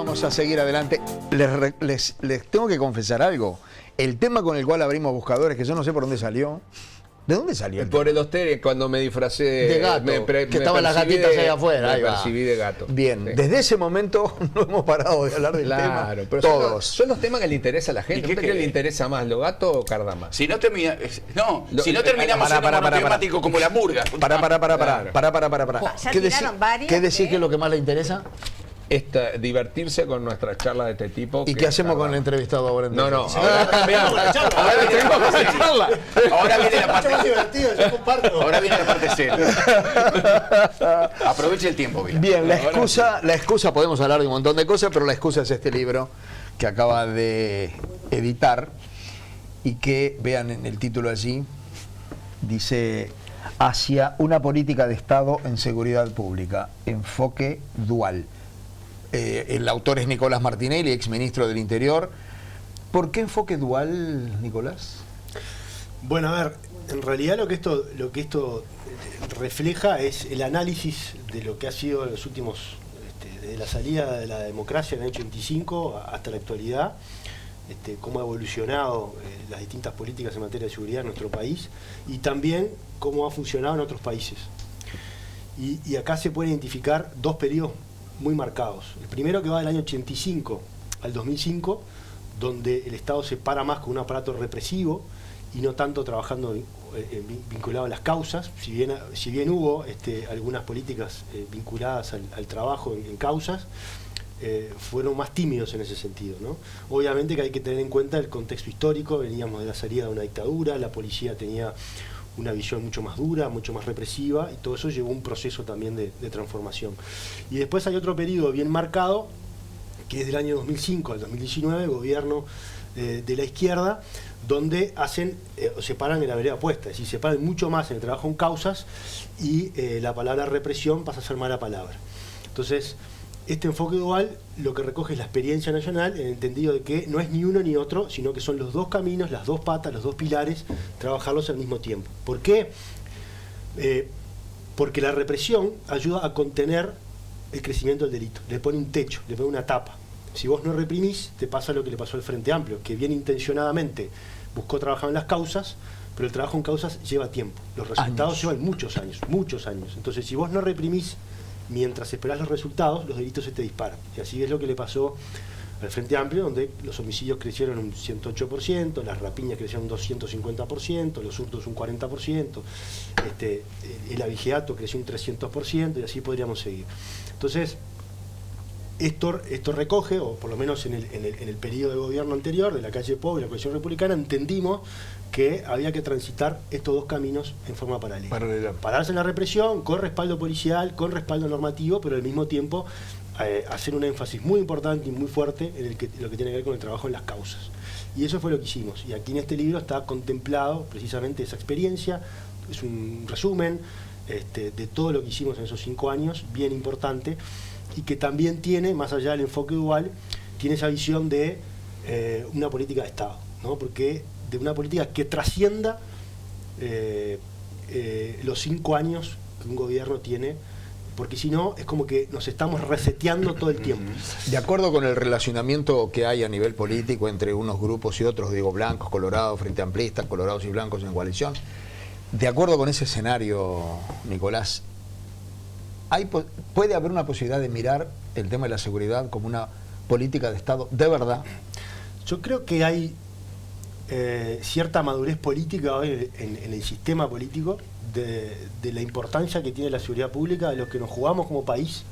vamos a seguir adelante. Les tengo que confesar algo. El tema con el cual abrimos buscadores, que yo no sé por dónde salió. ¿De dónde salió? Por el Hosteria, cuando me disfracé de gato, que estaban las gatitas ahí afuera. Me percibí de gato. Bien, sí. Desde ese momento no hemos parado de hablar del tema. Pero todos. Son los temas que le interesa a la gente. ¿Usted cree que le interesa más lo gato o Cardama? Si no terminamos en un monotemático como la murga. Para. ¿Qué decís que es lo que más le interesa? Divertirse con nuestras charlas de este tipo. ¿Y qué hacemos con el entrevistado ahora? No. Ahora cambiamos. Ahora viene la parte divertida, yo comparto. Ahora viene la parte seria. Aproveche el tiempo, Vila. Bien, la excusa, podemos hablar de un montón de cosas, pero la excusa es este libro que acaba de editar y que, vean en el título allí, dice: hacia una política de Estado en seguridad pública, enfoque dual. El autor es Nicolás Martinelli, exministro del Interior. ¿Por qué enfoque dual, Nicolás? Bueno, a ver, en realidad lo que esto refleja es el análisis de lo que ha sido los últimos, desde la salida de la democracia en el año 85 hasta la actualidad, cómo ha evolucionado las distintas políticas en materia de seguridad en nuestro país y también cómo ha funcionado en otros países. Y acá se pueden identificar dos periodos muy marcados. El primero, que va del año 85 al 2005, donde el Estado se para más con un aparato represivo y no tanto trabajando vinculado a las causas, si bien hubo algunas políticas vinculadas al trabajo en causas, fueron más tímidos en ese sentido, ¿no? Obviamente que hay que tener en cuenta el contexto histórico, veníamos de la salida de una dictadura, la policía tenía una visión mucho más dura, mucho más represiva, y todo eso llevó a un proceso también de transformación. Y después hay otro periodo bien marcado, que es del año 2005 al 2019, gobierno de la izquierda, donde separan en la vereda opuesta, es decir, separan mucho más en el trabajo en causas y la palabra represión pasa a ser mala palabra. Entonces, este enfoque dual lo que recoge es la experiencia nacional en el entendido de que no es ni uno ni otro, sino que son los dos caminos, las dos patas, los dos pilares, trabajarlos al mismo tiempo. ¿Por qué? Porque la represión ayuda a contener el crecimiento del delito, le pone un techo, le pone una tapa. Si vos no reprimís, te pasa lo que le pasó al Frente Amplio, que bien intencionadamente buscó trabajar en las causas, pero el trabajo en causas lleva tiempo. Los resultados llevan muchos años. Entonces, si vos no reprimís, mientras esperás los resultados, los delitos se te disparan. Y así es lo que le pasó al Frente Amplio, donde los homicidios crecieron un 108%, las rapiñas crecieron un 250%, los hurtos un 40%, el abigeato creció un 300%, y así podríamos seguir. Entonces, esto recoge, o por lo menos en el periodo de gobierno anterior, de la calle Pou y la Coalición Republicana, entendimos que había que transitar estos dos caminos en forma paralela. Pararse en la represión, con respaldo policial, con respaldo normativo, pero al mismo tiempo hacer un énfasis muy importante y muy fuerte en lo que tiene que ver con el trabajo en las causas. Y eso fue lo que hicimos. Y aquí en este libro está contemplado precisamente esa experiencia, es un resumen de todo lo que hicimos en esos 5 años, bien importante, y que también tiene, más allá del enfoque dual, tiene esa visión de una política de Estado, ¿no? Porque de una política que trascienda los 5 años que un gobierno tiene, porque si no es como que nos estamos reseteando todo el tiempo. De acuerdo con el relacionamiento que hay a nivel político entre unos grupos y otros, digo, blancos, colorados, frente amplistas, colorados y blancos en coalición, de acuerdo con ese escenario, Nicolás, ¿puede haber una posibilidad de mirar el tema de la seguridad como una política de Estado de verdad? Yo creo que hay cierta madurez política hoy en el sistema político de la importancia que tiene la seguridad pública, de lo que nos jugamos como país,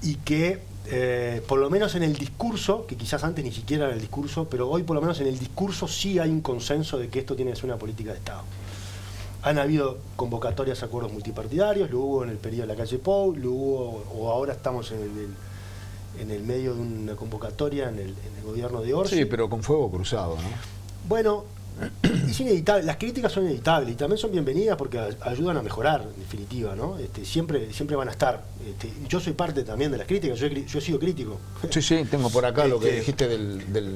y que por lo menos en el discurso, que quizás antes ni siquiera era el discurso, pero hoy por lo menos en el discurso sí hay un consenso de que esto tiene que ser una política de Estado. Han habido convocatorias a acuerdos multipartidarios, lo hubo en el periodo de la calle Pou, lo hubo, o ahora estamos en el medio de una convocatoria en el gobierno de Orsi. Sí, pero con fuego cruzado, ¿no? Bueno, es inevitable, las críticas son inevitables y también son bienvenidas porque ayudan a mejorar, en definitiva, ¿no? Siempre van a estar. Yo soy parte también de las críticas, yo he sido crítico. Sí, tengo por acá lo que dijiste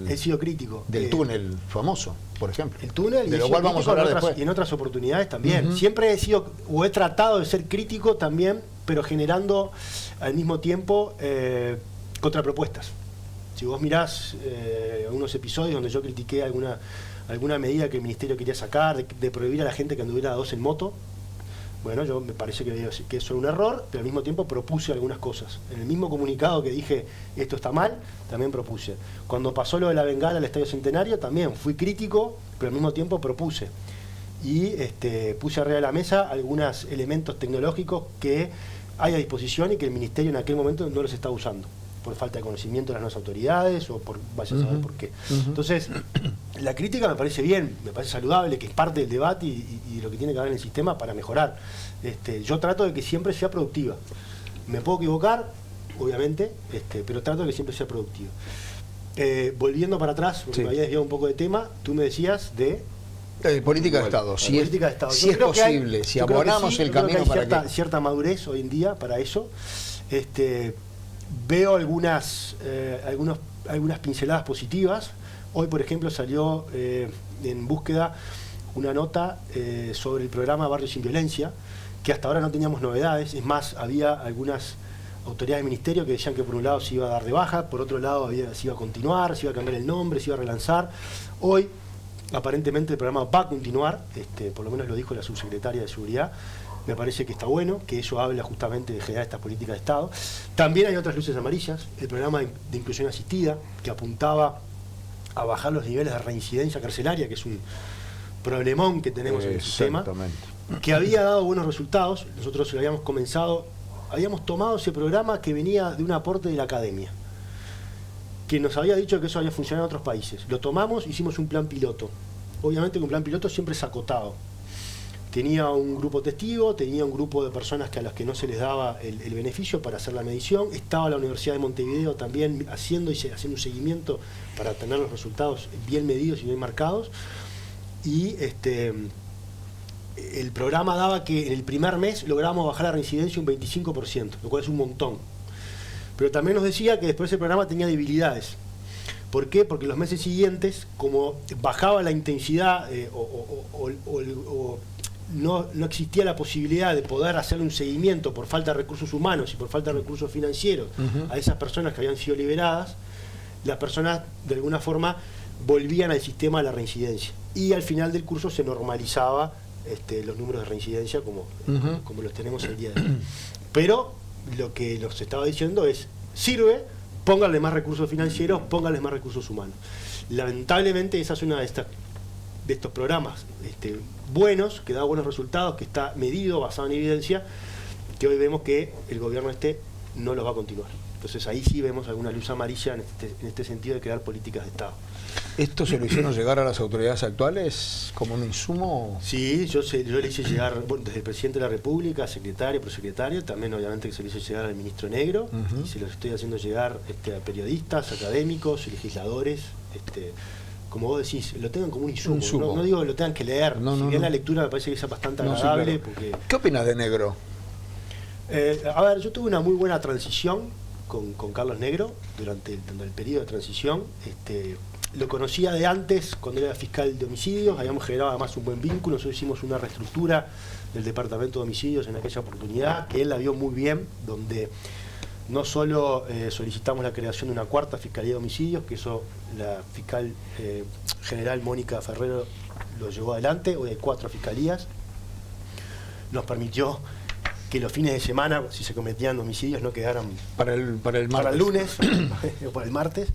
he sido crítico. Del túnel famoso, por ejemplo. El túnel, de lo cual vamos a hablar después. Y en otras oportunidades también. Siempre he sido, o he tratado de ser crítico también, pero generando al mismo tiempo contrapropuestas. Si vos mirás algunos episodios donde yo critiqué alguna medida que el ministerio quería sacar, de prohibir a la gente que anduviera a 2 en moto, bueno, yo me parece que eso es un error, pero al mismo tiempo propuse algunas cosas. En el mismo comunicado que dije, esto está mal, también propuse. Cuando pasó lo de la bengala al Estadio Centenario, también fui crítico, pero al mismo tiempo propuse. Y puse arriba de la mesa algunos elementos tecnológicos que hay a disposición y que el ministerio en aquel momento no los está usando, por falta de conocimiento de las nuevas autoridades o por vaya a saber por qué. Entonces, la crítica me parece bien, me parece saludable, que es parte del debate y lo que tiene que haber en el sistema para mejorar. Yo trato de que siempre sea productiva. Me puedo equivocar, obviamente, pero trato de que siempre sea productiva. Volviendo para atrás, porque me había desviado un poco de tema, tú me decías de... política de Estado. Si política de Estado. Si es posible, si abonamos el camino para que... cierta madurez hoy en día para eso. Veo algunas pinceladas positivas. Hoy, por ejemplo, salió en Búsqueda una nota sobre el programa Barrio Sin Violencia, que hasta ahora no teníamos novedades. Es más, había algunas autoridades del ministerio que decían que por un lado se iba a dar de baja, por otro lado se iba a continuar, se iba a cambiar el nombre, se iba a relanzar. Hoy, aparentemente, el programa va a continuar, por lo menos lo dijo la subsecretaria de Seguridad. Me parece que está bueno, que eso habla justamente de generar esta política de Estado. También hay otras luces amarillas, el programa de inclusión asistida, que apuntaba a bajar los niveles de reincidencia carcelaria, que es un problemón que tenemos en el sistema, que había dado buenos resultados. Nosotros lo habíamos tomado ese programa que venía de un aporte de la academia, que nos había dicho que eso había funcionado en otros países. Lo tomamos, hicimos un plan piloto. Obviamente que un plan piloto siempre es acotado. Tenía un grupo testigo, tenía un grupo de personas a las que no se les daba el beneficio para hacer la medición. Estaba la Universidad de Montevideo también haciendo un seguimiento para tener los resultados bien medidos y bien marcados. Y el programa daba que en el primer mes logramos bajar la reincidencia un 25%, lo cual es un montón. Pero también nos decía que después el programa tenía debilidades. ¿Por qué? Porque los meses siguientes, como bajaba la intensidad no existía la posibilidad de poder hacer un seguimiento por falta de recursos humanos y por falta de recursos financieros a esas personas que habían sido liberadas, las personas de alguna forma volvían al sistema de la reincidencia. Y al final del curso se normalizaba los números de reincidencia como los tenemos el día de hoy. Pero lo que nos estaba diciendo es, sirve, pónganle más recursos financieros, pónganle más recursos humanos. Lamentablemente esa es una de estos programas buenos, que da buenos resultados, que está medido, basado en evidencia, que hoy vemos que el gobierno no los va a continuar. Entonces ahí sí vemos alguna luz amarilla en este sentido de crear políticas de Estado. ¿Esto se lo hicieron llegar a las autoridades actuales como un insumo? Sí, yo le hice llegar, desde el presidente de la República, secretario, prosecretario, también obviamente que se lo hice llegar al ministro Negro, y se lo estoy haciendo llegar a periodistas, académicos, legisladores, como vos decís, lo tengan como un insumo. No digo que lo tengan que leer, la lectura me parece que es bastante agradable. Sí, claro. Porque, ¿qué opinas de Negro? A ver, yo tuve una muy buena transición con Carlos Negro durante el periodo de transición. Lo conocía de antes, cuando era fiscal de homicidios, habíamos generado además un buen vínculo. Nosotros hicimos una reestructura del departamento de homicidios en aquella oportunidad, que él la vio muy bien, donde no solo solicitamos la creación de una 4ª Fiscalía de Homicidios, que eso la fiscal general Mónica Ferrero lo llevó adelante. Hoy hay 4 fiscalías. Nos permitió que los fines de semana, si se cometían homicidios, no quedaran para el lunes o para el martes.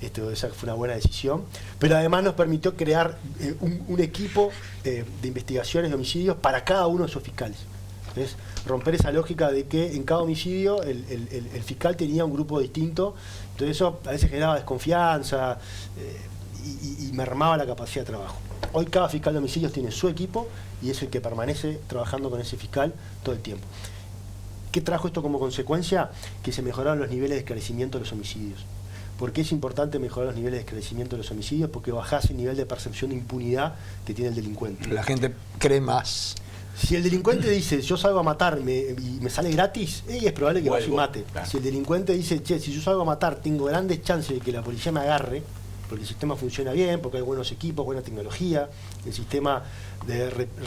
Esa fue una buena decisión. Pero además nos permitió crear un equipo de investigaciones de homicidios para cada uno de esos fiscales. Entonces, romper esa lógica de que en cada homicidio el fiscal tenía un grupo distinto. Entonces eso a veces generaba desconfianza y mermaba la capacidad de trabajo. Hoy cada fiscal de homicidios tiene su equipo y es el que permanece trabajando con ese fiscal todo el tiempo. ¿Qué trajo esto como consecuencia? Que se mejoraron los niveles de esclarecimiento de los homicidios. ¿Por qué es importante mejorar los niveles de esclarecimiento de los homicidios? Porque bajás el nivel de percepción de impunidad que tiene el delincuente. La gente cree más. Si el delincuente dice, yo salgo a matar y me sale gratis, es probable que vaya y mate. Claro. Si el delincuente dice, che, si yo salgo a matar, tengo grandes chances de que la policía me agarre, porque el sistema funciona bien, porque hay buenos equipos, buena tecnología, el sistema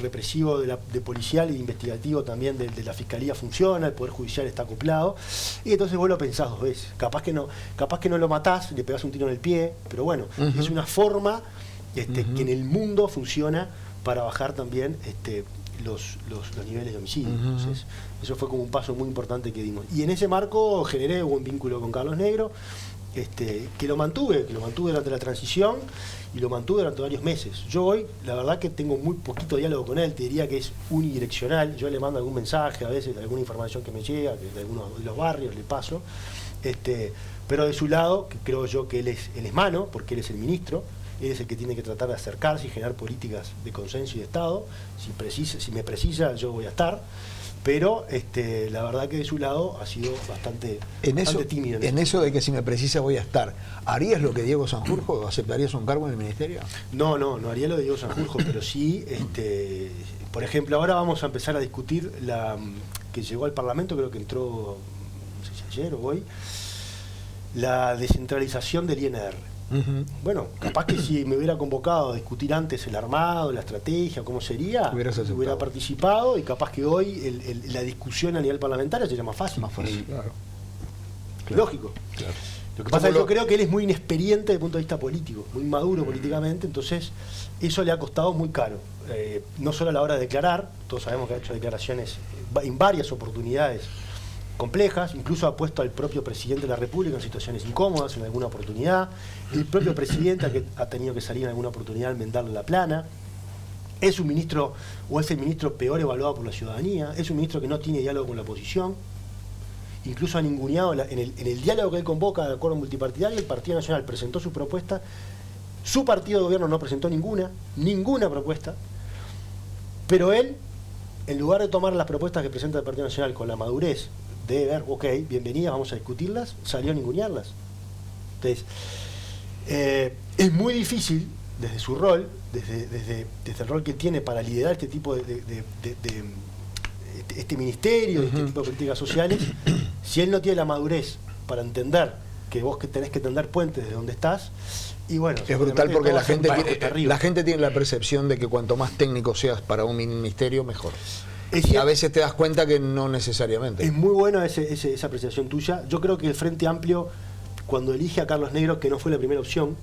represivo de policial e investigativo también de la Fiscalía funciona, el Poder Judicial está acoplado, y entonces vos lo pensás 2 veces. Capaz que no lo matás, le pegás un tiro en el pie, pero bueno, es una forma que en el mundo funciona para bajar también los niveles de homicidio. Entonces, eso fue como un paso muy importante que dimos. Y en ese marco generé un buen vínculo con Carlos Negro, que lo mantuve durante la transición y lo mantuve durante varios meses. Yo hoy, la verdad que tengo muy poquito diálogo con él, te diría que es unidireccional. Yo le mando algún mensaje, a veces alguna información que me llega, de algunos de los barrios le paso, pero de su lado, que creo yo que él es mano, porque él es el ministro, él es el que tiene que tratar de acercarse y generar políticas de consenso y de Estado. Si me precisa, yo voy a estar. Pero la verdad que de su lado ha sido bastante tímido. En eso de que si me precisa voy a estar, ¿harías lo que Diego Sanjurjo? ¿Aceptarías un cargo en el ministerio? No haría lo de Diego Sanjurjo, pero sí, por ejemplo, ahora vamos a empezar a discutir que llegó al Parlamento, creo que entró, no sé si ayer o hoy, la descentralización del INR. Bueno, capaz que si me hubiera convocado a discutir antes el armado, la estrategia, cómo sería, hubiera participado, y capaz que hoy la discusión a nivel parlamentario sería más fácil. Claro. Lógico. Claro. Lo que pasa es que yo creo que él es muy inexperiente desde el punto de vista político, muy maduro políticamente, entonces eso le ha costado muy caro. No solo a la hora de declarar, todos sabemos que ha hecho declaraciones en varias oportunidades complejas, incluso ha puesto al propio presidente de la República en situaciones incómodas en alguna oportunidad, el propio presidente ha tenido que salir en alguna oportunidad a enmendarle la plana, es un ministro, o es el ministro peor evaluado por la ciudadanía, es un ministro que no tiene diálogo con la oposición, incluso ha ninguneado en el diálogo que él convoca de acuerdo multipartidario. El Partido Nacional presentó su propuesta, su partido de gobierno no presentó ninguna propuesta, pero él, en lugar de tomar las propuestas que presenta el Partido Nacional con la madurez de ver, ok, bienvenidas, vamos a discutirlas, salió a ningunearlas. Entonces, es muy difícil desde su rol, desde el rol que tiene para liderar este tipo este ministerio, este tipo de políticas sociales, si él no tiene la madurez para entender que vos tenés que tender puentes de donde estás. Y bueno, es brutal porque la gente tiene la percepción de que cuanto más técnico seas para un ministerio, mejor. Y a veces te das cuenta que no necesariamente. Es muy buena esa apreciación tuya. Yo creo que el Frente Amplio, cuando elige a Carlos Negro, que no fue la primera opción,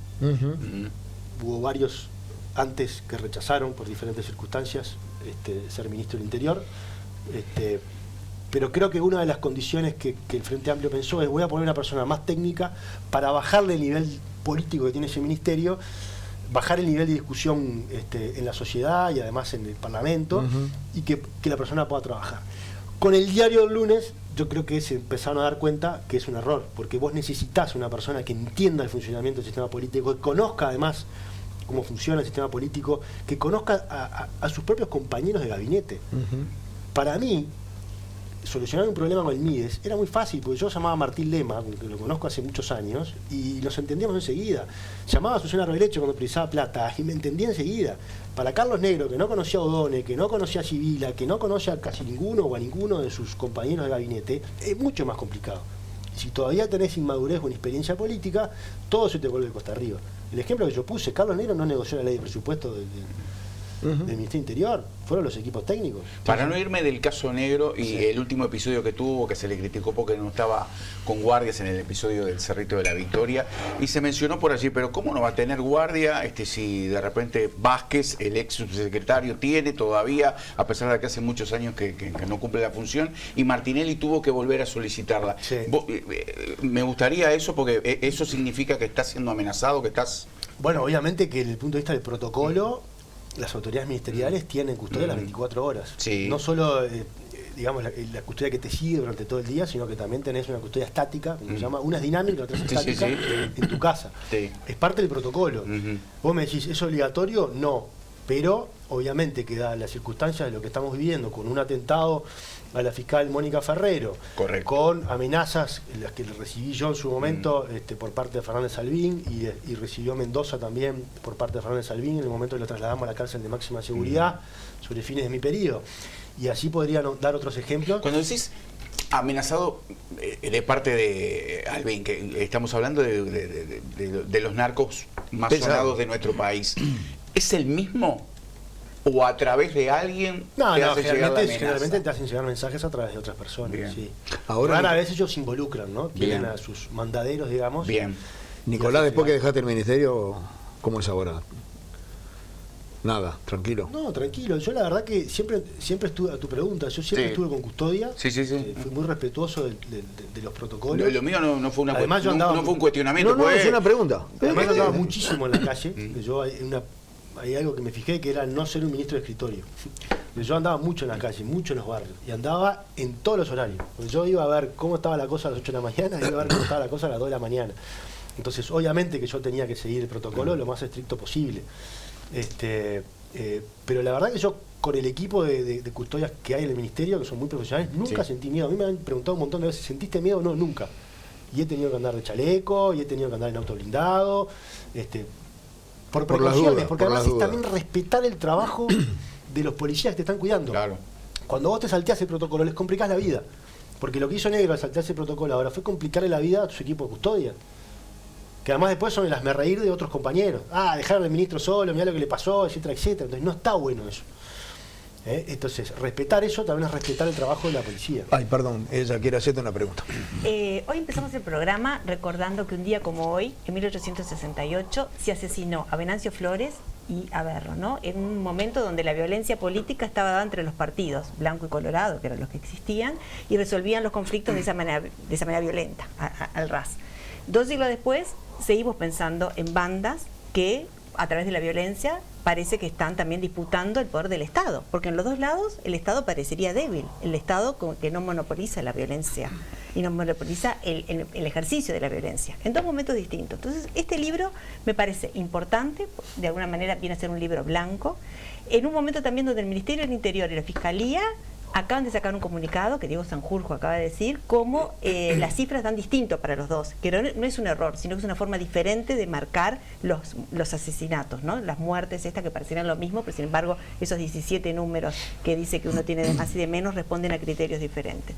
hubo varios antes que rechazaron por diferentes circunstancias ser ministro del Interior, pero creo que una de las condiciones que el Frente Amplio pensó es: voy a poner una persona más técnica para bajarle el nivel político que tiene ese ministerio, bajar el nivel de discusión en la sociedad y además en el Parlamento, y que la persona pueda trabajar. Con el diario del lunes, yo creo que se empezaron a dar cuenta que es un error, porque vos necesitas una persona que entienda el funcionamiento del sistema político, que conozca además cómo funciona el sistema político, que conozca a sus propios compañeros de gabinete. Para mí, solucionar un problema con el Mides era muy fácil, porque yo llamaba a Martín Lema, que lo conozco hace muchos años, y nos entendíamos enseguida. Llamaba a Susana Roderecho cuando precisaba plata, y me entendía enseguida. Para Carlos Negro, que no conocía a O'Donnell, que no conocía a Sibila, que no conocía a casi ninguno o a ninguno de sus compañeros de gabinete, es mucho más complicado. Y si todavía tenés inmadurez o inexperiencia política, todo se te vuelve costa arriba. El ejemplo que yo puse: Carlos Negro no negoció la ley de presupuesto del Ministerio Interior, fueron los equipos técnicos. Para no irme del caso Negro y el último episodio que tuvo, que se le criticó porque no estaba con guardias en el episodio del Cerrito de la Victoria, y se mencionó por allí, pero ¿cómo no va a tener guardia si de repente Vázquez, el ex subsecretario, tiene todavía, a pesar de que hace muchos años que no cumple la función, y Martinelli tuvo que volver a solicitarla? Me gustaría eso, porque eso significa que estás siendo amenazado, que estás... Bueno, obviamente que desde el punto de vista del protocolo, las autoridades ministeriales tienen custodia las 24 horas. No solo, digamos, la custodia que te sigue durante todo el día, sino que también tenés una custodia estática, como se llama, una es dinámica y la otra es estática, en tu casa. Es parte del protocolo. Vos me decís, ¿es obligatorio? No. Pero, obviamente, que da las circunstancias de lo que estamos viviendo, con un atentado a la fiscal Mónica Ferrero, con amenazas, las que recibí yo en su momento por parte de Fernández Salvín, y recibió Mendoza también por parte de Fernández Salvín en el momento que lo trasladamos a la cárcel de máxima seguridad sobre fines de mi periodo. Y así podría dar otros ejemplos. Cuando decís amenazado de parte de Alvin, que estamos hablando de los narcos más Pesado. sonados de nuestro país, ¿es el mismo? ¿O a través de alguien No, te no, hace llegar la amenaza? generalmente te hacen llegar mensajes a través de otras personas. Bien. Sí. Ahora Rara vez ellos se involucran, ¿no? Tienen Bien. a sus mandaderos, digamos. Bien. Nicolás, después que dejaste el ministerio, ¿cómo es ahora? Nada, tranquilo. No, tranquilo. Yo la verdad que siempre estuve, a tu pregunta, yo siempre Sí. estuve con custodia. Sí. Fui muy respetuoso de los protocolos. Lo mío no fue una Además, yo andaba- no fue un cuestionamiento. No, fue- es una pregunta. Además yo andaba muchísimo en la calle. Yo hay algo que me fijé, que era no ser un ministro de escritorio. Yo andaba mucho en la calle, mucho en los barrios. Y andaba en todos los horarios. Porque yo iba a ver cómo estaba la cosa a las 8 de la mañana y iba a ver cómo estaba la cosa a las 2 de la mañana. Entonces, obviamente que yo tenía que seguir el protocolo lo más estricto posible. Pero la verdad que yo, con el equipo de custodias que hay en el ministerio, que son muy profesionales, nunca sentí miedo. A mí me han preguntado un montón de veces, ¿sentiste miedo? No, nunca. Y he tenido que andar de chaleco, y he tenido que andar en auto blindado, por Por las precauciones, dudas, porque por además las es dudas. también respetar el trabajo de los policías que te están cuidando. Claro. Cuando vos te salteás el protocolo, les complicás la vida. Porque lo que hizo Negro al saltearse el protocolo ahora fue complicarle la vida a su equipo de custodia. Que además después son el hazmerreír de otros compañeros. Dejaron al ministro solo, mirá lo que le pasó, etcétera, etcétera. Entonces no está bueno eso. Entonces, respetar eso también es respetar el trabajo de la policía. Ay, perdón, ella quiere hacerte una pregunta. Hoy empezamos el programa recordando que un día como hoy, en 1868, se asesinó a Venancio Flores y a Berro, ¿no? En un momento donde la violencia política estaba dada entre los partidos, blanco y colorado, que eran los que existían, y resolvían los conflictos de esa manera violenta, al ras. 2 siglos después, seguimos pensando en bandas que, a través de la violencia, parece que están también disputando el poder del Estado, porque en los dos lados el Estado parecería débil, el Estado que no monopoliza la violencia y no monopoliza el ejercicio de la violencia, en dos momentos distintos. Entonces, este libro me parece importante, de alguna manera viene a ser un libro blanco, en un momento también donde el Ministerio del Interior y la Fiscalía acaban de sacar un comunicado, que Diego Sanjurjo acaba de decir, cómo las cifras dan distinto para los dos, que no es un error, sino que es una forma diferente de marcar los asesinatos, ¿no? Las muertes estas que parecieran lo mismo, pero sin embargo esos 17 números que dice que uno tiene de más y de menos responden a criterios diferentes.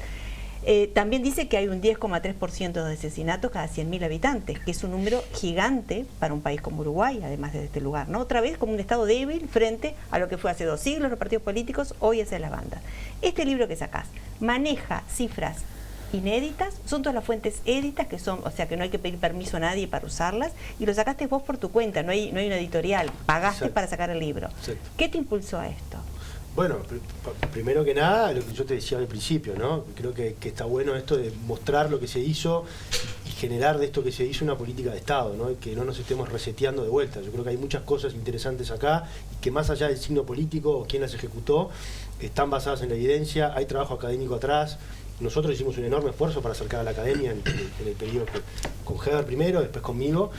También dice que hay un 10,3% de asesinatos cada 100.000 habitantes, que es un número gigante para un país como Uruguay, además de este lugar, ¿no? Otra vez como un Estado débil frente a lo que fue hace 2 siglos los partidos políticos, hoy es las bandas. Este libro que sacás maneja cifras inéditas, son todas las fuentes éditas, que son, o sea que no hay que pedir permiso a nadie para usarlas, y lo sacaste vos por tu cuenta, no hay una editorial, pagaste Exacto. para sacar el libro. Exacto. ¿Qué te impulsó a esto? Bueno, primero que nada, lo que yo te decía al principio, ¿no? Creo que está bueno esto de mostrar lo que se hizo y generar de esto que se hizo una política de Estado, ¿no? Y que no nos estemos reseteando de vuelta. Yo creo que hay muchas cosas interesantes acá y que más allá del signo político o quién las ejecutó, están basadas en la evidencia, hay trabajo académico atrás. Nosotros hicimos un enorme esfuerzo para acercar a la academia en el periodo con Heber primero, después conmigo,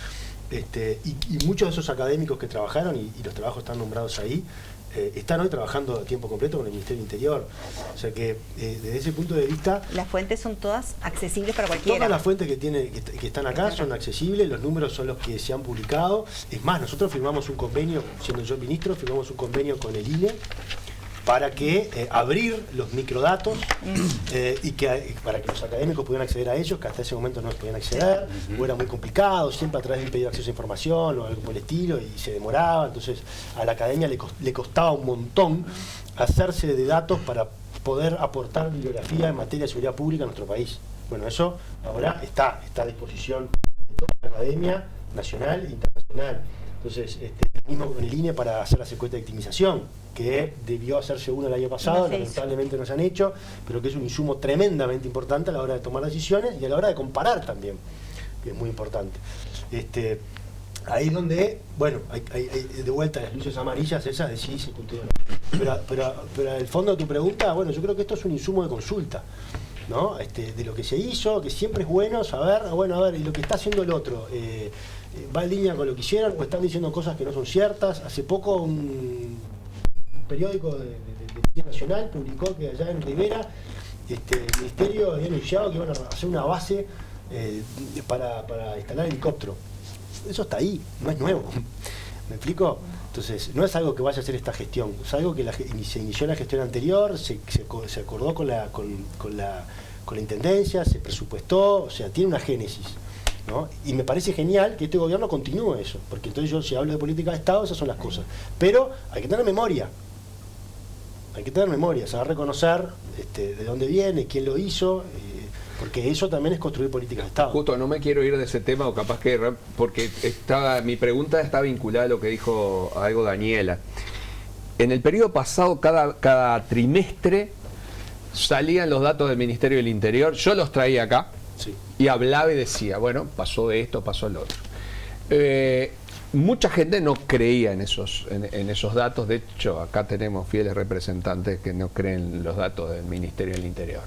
y muchos de esos académicos que trabajaron, y los trabajos están nombrados ahí, están hoy trabajando a tiempo completo con el Ministerio del Interior. O sea que desde ese punto de vista, Las fuentes son todas accesibles para cualquiera. todas las fuentes que están acá son accesibles, los números son los que se han publicado. Es más, nosotros firmamos un convenio, siendo yo ministro, firmamos un convenio con el INE para que abrir los microdatos y que para que los académicos pudieran acceder a ellos, que hasta ese momento no podían acceder, o era muy complicado, siempre a través de un pedido de acceso a información o algo por el estilo, y se demoraba. Entonces a la academia le costaba un montón hacerse de datos para poder aportar bibliografía en materia de seguridad pública en nuestro país. Bueno, eso ahora está a disposición de toda la academia nacional e internacional. Entonces, mismo con el INE para hacer la secuencia de victimización, que debió hacerse uno el año pasado, lamentablemente no se han hecho, pero que es un insumo tremendamente importante a la hora de tomar decisiones y a la hora de comparar también, que es muy importante. Ahí es donde, bueno, hay de vuelta las luces amarillas, esas de sí se cultiva. Pero el fondo de tu pregunta, bueno, yo creo que esto es un insumo de consulta, ¿no? De lo que se hizo, que siempre es bueno saber, bueno, a ver, y lo que está haciendo el otro, va en línea con lo que hicieron o están diciendo cosas que no son ciertas. Hace poco un periódico de nacional publicó que allá en Rivera el ministerio había anunciado que iban a hacer una base para instalar helicóptero. Eso está ahí, no es nuevo. ¿Me explico? Entonces, no es algo que vaya a hacer esta gestión, es algo que se inició en la gestión anterior, se acordó con la intendencia, se presupuestó, o sea, tiene una génesis. ¿no? Y me parece genial que este gobierno continúe eso, porque entonces yo, si hablo de política de Estado, esas son las cosas. Pero hay que tener memoria. Hay que tener memoria, saber reconocer de dónde viene, quién lo hizo, porque eso también es construir políticas de Estado. Justo, no me quiero ir de ese tema, o capaz que, porque mi pregunta está vinculada a lo que dijo algo Daniela. En el periodo pasado, cada trimestre salían los datos del Ministerio del Interior, yo los traía acá, Sí. y hablaba y decía, bueno, pasó esto, pasó lo otro. Mucha gente no creía en esos datos. De hecho, acá tenemos fieles representantes que no creen los datos del Ministerio del Interior.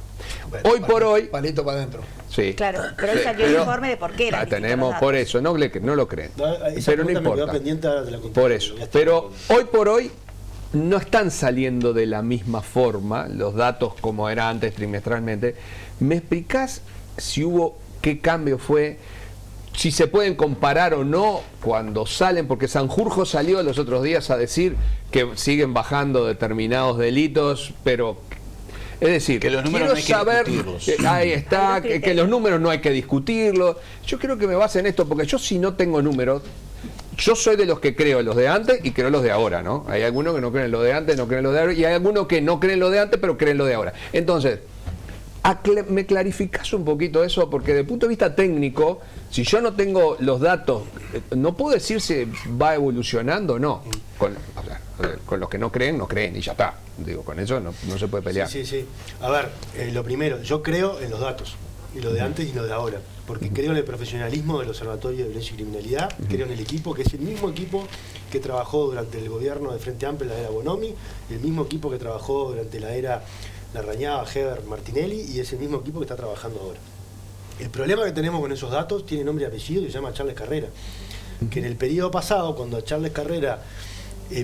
Bueno, Hoy por hoy... Palito para adentro. Sí. Claro, pero hoy salió el informe de por qué la eran tenemos distintos por los eso, no lo creen. Esa Pero no pregunta me quedó importa. pendiente de la Por eso. Pero hoy por hoy no están saliendo de la misma forma los datos como era antes trimestralmente. ¿Me explicás si hubo, qué cambio fue? Si se pueden comparar o no cuando salen, porque Sanjurjo salió los otros días a decir que siguen bajando determinados delitos, pero es decir, que los números quiero no hay que saber, discutirlos. ahí está, que los números no hay que discutirlos. Yo creo que me base en esto, porque yo si no tengo números, yo soy de los que creo los de antes y creo los de ahora, ¿no? Hay algunos que no creen los de antes, no creen los de ahora, y hay algunos que no creen los de antes, pero creen los de ahora. Entonces, ¿me clarificás un poquito eso? Porque desde el punto de vista técnico, si yo no tengo los datos, no puedo decir si va evolucionando o no. Con los que no creen y ya está. Digo, con eso no se puede pelear. Sí. A ver, lo primero, yo creo en los datos, y lo de antes y lo de ahora, porque creo en el profesionalismo del Observatorio de Violencia y Criminalidad, creo en el equipo, que es el mismo equipo que trabajó durante el gobierno de Frente Amplio en la era Bonomi, el mismo equipo que trabajó durante la era Larrañaga, Heber, Martinelli, y es el mismo equipo que está trabajando ahora. El problema que tenemos con esos datos tiene nombre y apellido y se llama Charles Carrera, que en el periodo pasado, cuando Charles Carrera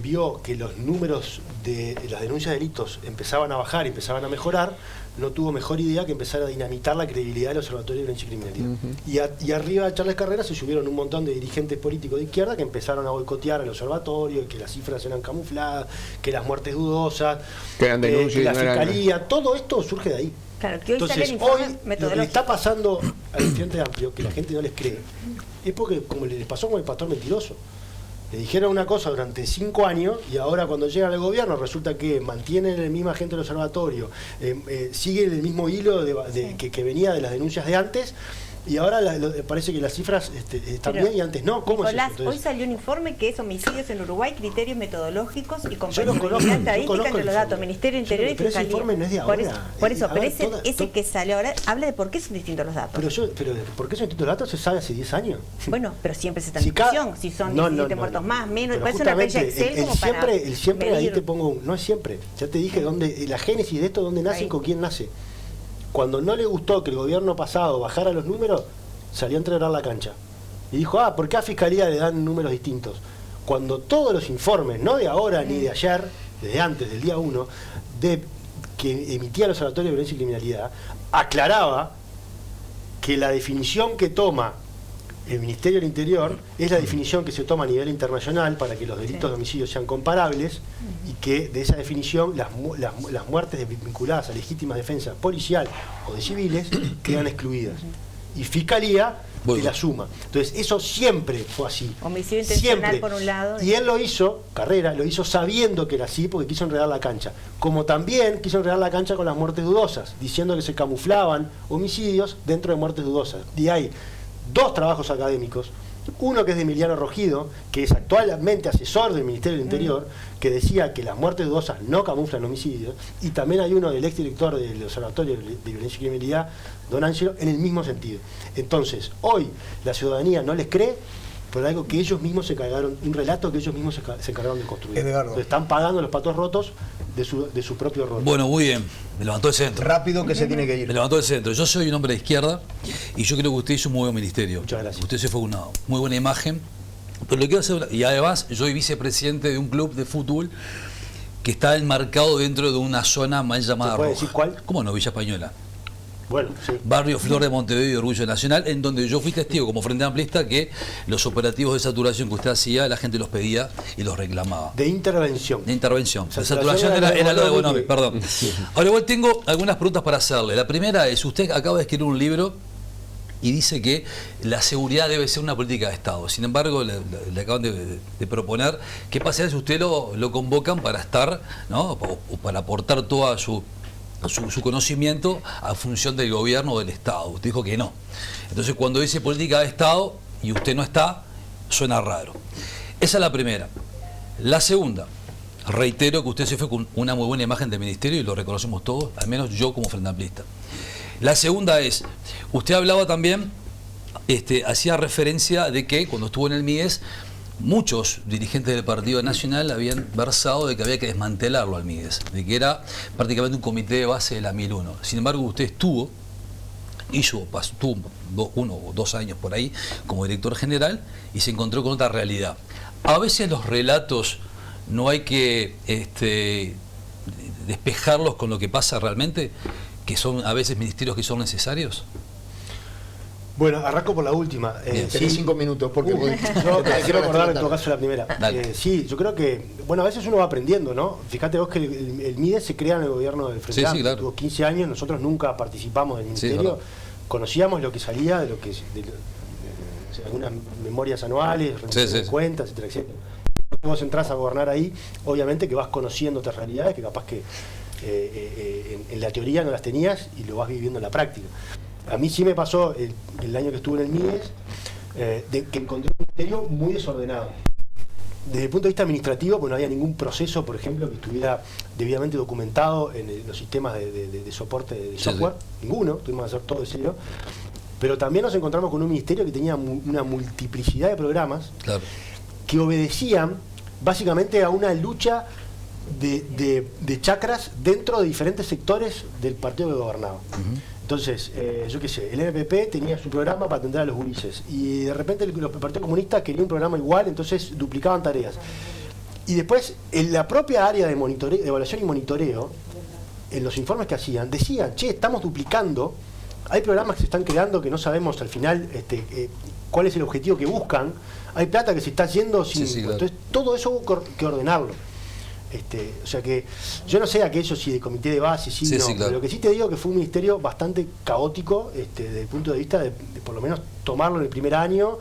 vio que los números de las denuncias de delitos empezaban a bajar y empezaban a mejorar, no tuvo mejor idea que empezar a dinamitar la credibilidad del Observatorio de Violencia y Criminalidad. Y arriba de Charles Carrera se subieron un montón de dirigentes políticos de izquierda que empezaron a boicotear al observatorio, que las cifras eran camufladas, que las muertes dudosas, que eran denuncias, que la no eran... fiscalía, todo esto surge de ahí. Claro, que hoy sale Entonces, el informe hoy lo que metodológico. le está pasando al Frente Amplio, que la gente no les cree, es porque como les pasó con el pastor mentiroso. Le dijeron una cosa durante 5 años y ahora cuando llegan al gobierno resulta que mantienen la misma gente del observatorio, siguen el mismo hilo que venía de las denuncias de antes, y ahora parece que las cifras están Pero, bien y antes no. ¿Cómo Nicolás, es eso? hoy salió un informe que es homicidios en Uruguay, criterios metodológicos y Yo los compatibilidad conozco, yo estadística conozco entre el los datos, informe. Ministerio del Interior y Pero ese Fiscalía. informe no es de Por ahora. eso, A pero ver, ese que sale ahora habla de por qué son distintos los datos. Pero ¿por qué son distintos datos? Se sabe hace 10 años. Bueno, pero siempre se está en Si cada- discusión, si son No, 17 no. muertos más, menos, Pero parece una planilla justamente, Excel como para el siempre ahí medir. te pongo no es siempre. Ya te dije dónde la génesis de esto, dónde nace Ahí. y con quién nace. Cuando no le gustó que el gobierno pasado bajara los números, salió a entregar la cancha. Y dijo, ¿por qué a Fiscalía le dan números distintos? Cuando todos los informes, no de ahora ni de ayer, desde antes, del día 1, que emitía el Observatorio de Violencia y Criminalidad, aclaraba que la definición que toma el Ministerio del Interior es la definición que se toma a nivel internacional para que los delitos de homicidio sean comparables, y que de esa definición las muertes vinculadas a legítima defensa policial o de civiles quedan excluidas. Y Fiscalía de la suma. Entonces, eso siempre fue así. Homicidio intencional Siempre. por un lado. Y él lo hizo, Carrera, lo hizo sabiendo que era así porque quiso enredar la cancha. Como también quiso enredar la cancha con las muertes dudosas, diciendo que se camuflaban homicidios dentro de muertes dudosas. Y hay 2 trabajos académicos, uno que es de Emiliano Rogido, que es actualmente asesor del Ministerio del Interior, que decía que las muertes dudosas no camuflan homicidios, y también hay uno del exdirector del Observatorio de Violencia y Criminalidad, don Ángelo, en el mismo sentido. Entonces, hoy la ciudadanía no les cree por algo que ellos mismos se encargaron, un relato que ellos mismos se encargaron de construir. Entonces, están pagando los patos rotos de su propio rol. Bueno, muy bien. Me levantó el centro. Rápido que se tiene que ir. Me levantó el centro. Yo soy un hombre de izquierda y yo creo que usted hizo un muy buen ministerio. Muchas gracias. Usted se fue una muy buena imagen. Pero le quiero hacer y además yo soy vicepresidente de un club de fútbol que está enmarcado dentro de una zona mal llamada ¿Se puede roja. decir cuál? ¿Cómo no? Villa Española. Bueno, sí. Barrio Flor de Montevideo y Orgullo Nacional, en donde yo fui testigo como Frente Amplista que los operativos de saturación que usted hacía, la gente los pedía y los reclamaba. De intervención. De intervención. La Saturación saturación era lo de Bonomi, Bonomi, perdón. Ahora igual tengo algunas preguntas para hacerle. La primera es, usted acaba de escribir un libro y dice que la seguridad debe ser una política de Estado. Sin embargo, le acaban de proponer qué pasaría si usted lo convocan para estar, ¿no? O para aportar toda su conocimiento a función del gobierno o del Estado. Usted dijo que no. Entonces, cuando dice política de Estado y usted no está, suena raro. Esa es la primera. La segunda, reitero que usted se fue con una muy buena imagen del ministerio y lo reconocemos todos, al menos yo como frente amplista. La segunda es, usted hablaba también, hacía referencia de que cuando estuvo en el MIDES, muchos dirigentes del Partido Nacional habían versado de que había que desmantelarlo al MIDES, de que era prácticamente un comité de base de la 1001. Sin embargo, usted estuvo 1 o 2 años por ahí como director general y se encontró con otra realidad. A veces los relatos no hay que despejarlos con lo que pasa realmente, que son a veces ministerios que son necesarios. Bueno, arranco por la última. Tenés 5 minutos porque yo quiero acordar en todo caso la primera. Sí, yo creo que, bueno, a veces uno va aprendiendo, ¿no? Fíjate vos que el MIDES se crea en el gobierno del Frente Amplio. Claro. Tuvo 15 años, nosotros nunca participamos del ministerio, conocíamos lo que salía, de algunas memorias anuales, rendición de cuentas, etcétera, etcétera. Cuando vos entras a gobernar ahí, obviamente que vas conociendo otras realidades que capaz que en la teoría no las tenías y lo vas viviendo en la práctica. A mí sí me pasó el año que estuve en el MIDES, que encontré un ministerio muy desordenado. Desde el punto de vista administrativo, pues no había ningún proceso, por ejemplo, que estuviera debidamente documentado en los sistemas de soporte de software. Ninguno, tuvimos que hacer todo de cero. Pero también nos encontramos con un ministerio que tenía una multiplicidad de programas que obedecían básicamente a una lucha de chacras dentro de diferentes sectores del partido que gobernaba. Entonces, yo qué sé, el MPP tenía su programa para atender a los gurises y de repente el Partido Comunista quería un programa igual, entonces duplicaban tareas. Y después, en la propia área de monitoreo, de evaluación y monitoreo, en los informes que hacían, decían, che, estamos duplicando, hay programas que se están creando que no sabemos al final cuál es el objetivo que buscan, hay plata que se está yendo sin... Entonces, todo eso hubo que ordenarlo. O sea que yo no sé aquello si de comité de base, pero lo que sí te digo que fue un ministerio bastante caótico desde el punto de vista de por lo menos tomarlo en el primer año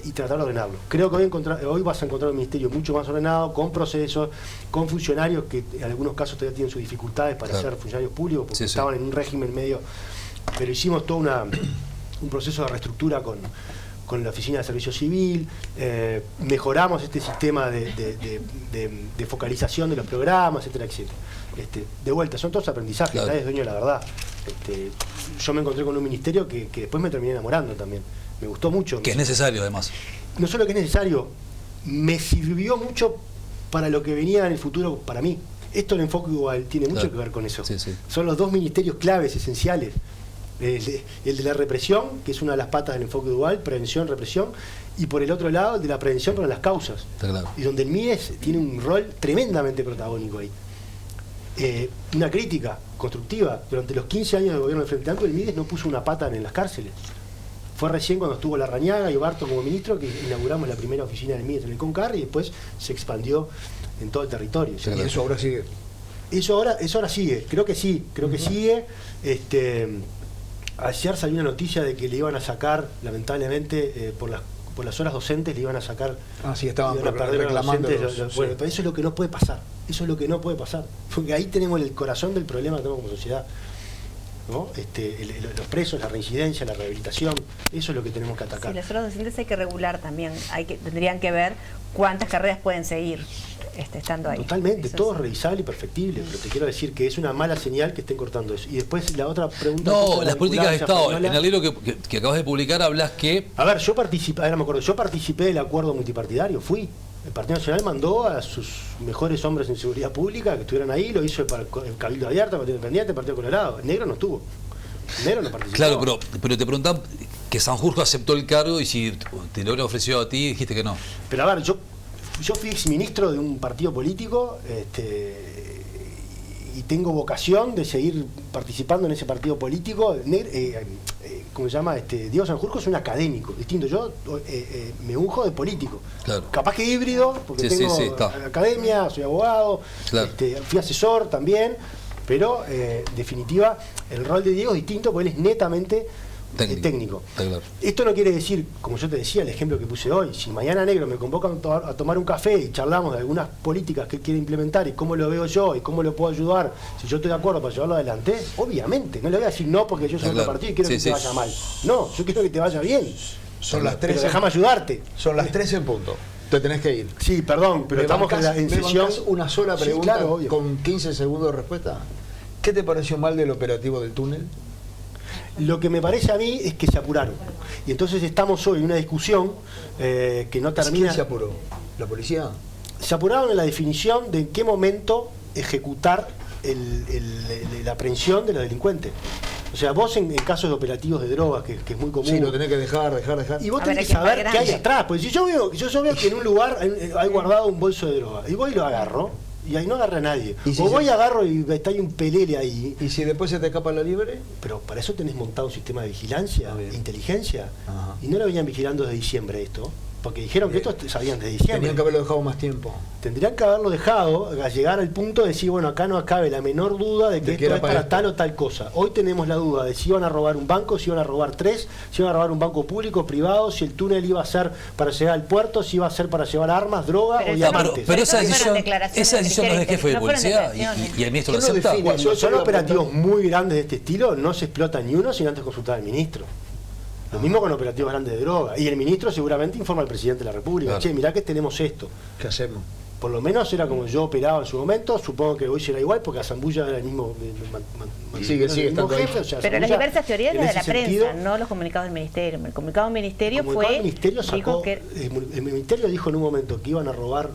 y tratar de ordenarlo. Creo que hoy vas a encontrar un ministerio mucho más ordenado, con procesos, con funcionarios que en algunos casos todavía tienen sus dificultades para ser funcionarios públicos porque estaban en un régimen medio, pero hicimos todo un proceso de reestructura con la Oficina de Servicio Civil, mejoramos este sistema de focalización de los programas, etcétera, etcétera. De vuelta, son todos aprendizajes, nadie es dueño de la verdad. Yo me encontré con un ministerio que después me terminé enamorando también. Me gustó mucho. Que es necesario además. No solo que es necesario, me sirvió mucho para lo que venía en el futuro para mí. Esto el enfoque igual tiene mucho que ver con eso. Son los 2 ministerios claves, esenciales. El de la represión, que es una de las patas del enfoque dual, prevención, represión, y por el otro lado el de la prevención para las causas, y donde el MIDES tiene un rol tremendamente protagónico ahí. Una crítica constructiva: durante los 15 años del gobierno del Frente Amplio el MIDES no puso una pata en las cárceles. Fue recién cuando estuvo Larrañaga y Obarto como ministro que inauguramos la primera oficina del MIDES en el Concar y después se expandió en todo el territorio. ¿Y eso ahora sigue? Eso ahora sigue, creo que sigue. Ayer salió una noticia de que le iban a sacar, lamentablemente, por las horas docentes le iban a sacar. Estaban reclamando. Bueno, pero eso es lo que no puede pasar. Porque ahí tenemos el corazón del problema que tenemos como sociedad, ¿no? Los presos, la reincidencia, la rehabilitación, eso es lo que tenemos que atacar. Sí, las horas docentes hay que regular también. Tendrían que ver cuántas carreras pueden seguir estando ahí. Totalmente, todo es revisable y perfectible, pero te quiero decir que es una mala señal que estén cortando eso. Y después la otra pregunta... No, las políticas de Estado. En el libro que acabas de publicar hablas que... A ver, yo participé del acuerdo multipartidario, fui. El Partido Nacional mandó a sus mejores hombres en seguridad pública que estuvieran ahí, lo hizo el Cabildo Abierto, el Partido Independiente, el Partido Colorado. El negro no estuvo. El negro no participó. Claro, pero te preguntan que Sanjurjo aceptó el cargo y si te lo hubiera ofrecido a ti dijiste que no. Pero a ver, yo fui exministro de un partido político y tengo vocación de seguir participando en ese partido político. ¿Cómo se llama? Diego Sanjurjo es un académico, distinto. Yo me unjo de político. Claro. Capaz que híbrido, porque tengo academia, soy abogado, fui asesor también, pero en definitiva el rol de Diego es distinto porque él es netamente técnico. Está claro. Esto no quiere decir, como yo te decía, el ejemplo que puse hoy, si mañana negro me convocan a tomar un café y charlamos de algunas políticas que él quiere implementar y cómo lo veo yo y cómo lo puedo ayudar, si yo estoy de acuerdo para llevarlo adelante, obviamente, no le voy a decir no porque yo soy otro partido y quiero que te vaya mal. No, yo quiero que te vaya bien. Son las Pero 13. déjame ayudarte. Son las 13 en punto. Te tenés que ir. Sí, perdón, pero estamos en sesión. Una sola Sí, pregunta claro, obvio. con 15 segundos de respuesta. ¿Qué te pareció mal del operativo del túnel? Lo que me parece a mí es que se apuraron. Y entonces estamos hoy en una discusión que no termina. ¿Quién se apuró? ¿La policía? Se apuraron en la definición de en qué momento ejecutar la aprehensión de los delincuentes. O sea, vos en casos de operativos de drogas, que es muy común. Sí, lo tenés que dejar. Y vos A ver, tenés que hay que saber estar qué hay grande. atrás. Porque si yo veo que en un lugar hay guardado un bolso de droga, y voy y lo agarro, y ahí no agarra a nadie. ¿Y si o voy se- y agarro y está ahí un pelele ahí. ¿Y si después se te escapa la libre? Pero para eso tenés montado un sistema de vigilancia, Muy bien. de inteligencia. Ajá. Y no lo venían vigilando desde diciembre esto. Porque dijeron que esto sabían desde diciembre. Tenían que haberlo dejado más tiempo. Tendrían que haberlo dejado a llegar al punto de decir, bueno, acá no cabe la menor duda de que De que esto era es para para esto. tal o tal cosa. Hoy tenemos la duda de si iban a robar un banco, si iban a robar 3, si iban a robar un banco público, privado, si el túnel iba a ser para llegar al puerto, si iba a ser para llevar armas, droga Pero o eso No, diamantes. pero esa fueron decisión, declaraciones esa decisión no es del del jefe de Ministerio, no fueron policía declaraciones. y el ministro lo ¿Quién lo acepta. define? Cuando son Yo operativos muy grandes de este estilo, no se explota ni uno sin antes consultar al ministro. Lo mismo con operativos grandes de droga. Y el ministro seguramente informa al presidente de la República. Claro. Che, mirá que tenemos esto. ¿Qué hacemos? Por lo menos era como yo operaba en su momento, supongo que hoy será igual porque a Zambulla era el mismo, Sigue el mismo estando ahí. jefe. O sea, Pero las Zambulla, diversas teorías en de ese la sentido, prensa, no los comunicados del ministerio. El comunicado del ministerio como el fue. ministerio dijo sacó, que el ministerio dijo en un momento que iban a robar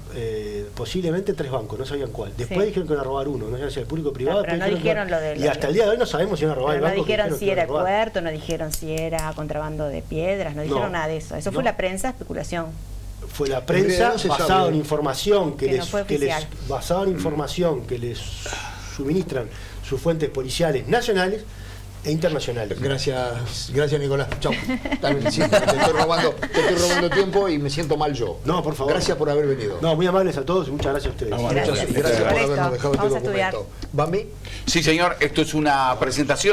posiblemente 3 bancos, no sabían cuál. Después Sí. dijeron que iban a robar uno, no sabían si el público o privado. pero no después dijeron lo de y hasta el día de hoy no sabemos si iban a robar pero el no banco. que dijeron si que era iban a robar. puerto, no dijeron si era contrabando de piedras, no dijeron nada de eso. Eso fue No. la prensa, especulación. Fue la En prensa realidad no se basada sabe. en información Que no fue oficial. basada en información que les suministran sus fuentes policiales nacionales e internacionales. Gracias Nicolás. Chao. Te estoy robando tiempo y me siento mal yo. No, por favor. Gracias por haber venido. No, muy amables a todos y muchas gracias a ustedes. Gracias. Gracias por Correcto. habernos dejado Vamos este a estudiar. documento. ¿Bambi? Sí, señor, esto es una presentación.